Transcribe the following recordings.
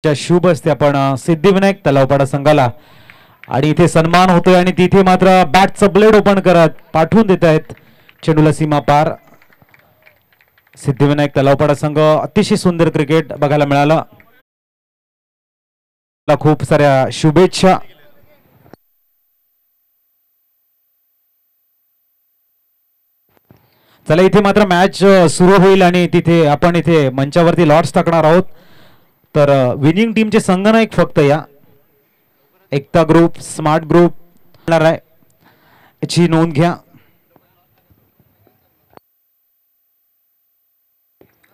शुभ असते आपण सिद्धिविनायक तलावपाडा संघाला आणि इथे सन्मान होतोय आणि तिथे मात्र बॅटचं ब्लेड ओपन करत पाठवून देत आहेत चेंडूला सीमा पार. सिद्धिविनायक तलावपाडा संघ अतिशय सुंदर क्रिकेट बघायला मिळालं. खूप साऱ्या शुभेच्छा. चला इथे मात्र मॅच सुरू होईल आणि तिथे आपण इथे मंचावरती लॉट्स टाकणार आहोत. तर विनिंग टीमचे संघनायक फक्त या एकता ग्रुप स्मार्ट ग्रुप आहे याची नोंद घ्या.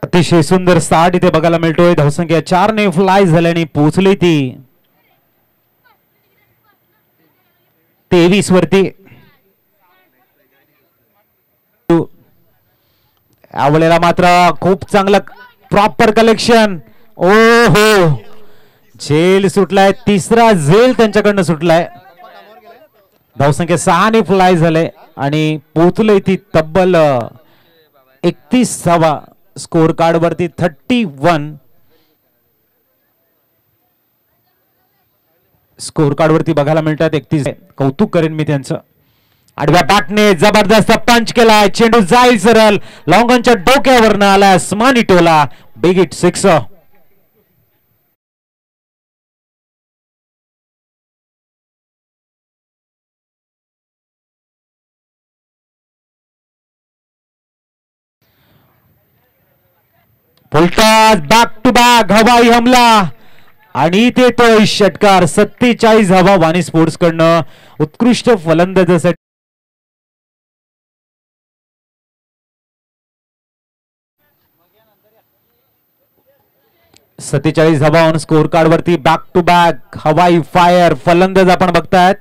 अतिशय सुंदर स्टार्ट इथे बघायला मिळतोय. धावसंख्या 4 ने फ्लाय झाल्याने पोहोचली ती 23 वरती. यावेळेला मात्र खूप चांगलं प्रॉपर कलेक्शन. ओ हो झेल सुटलाय. तिसरा झेल त्यांच्याकडनं सुटलाय. धावसंख्या 6 ने फ्लाय झाले आणि पोहोचले ती तब्बल 31 धावा स्कोर कार्ड वरती 31 स्कोर कार्ड वरती बघायला मिळतात 31. कौतुक करेन मी त्यांचं. आडव्या बॅटने जबरदस्त पंच केलाय. चेंडू जाईल सरळ लॉंगनच्या डोक्यावरनं आला आसमानी टोला. Big hit 6. Full toss back to back हवाई हमला आणि ते तो षटकार. 47 धावा वाणी स्पोर्ट्स कडनं उत्कृष्ट फलंदाजासाठी. 47 धावा ऑन स्कोर कार्ड वरती. बॅक टू बॅक हवाई फायर फलंदाज आपण बघतायत.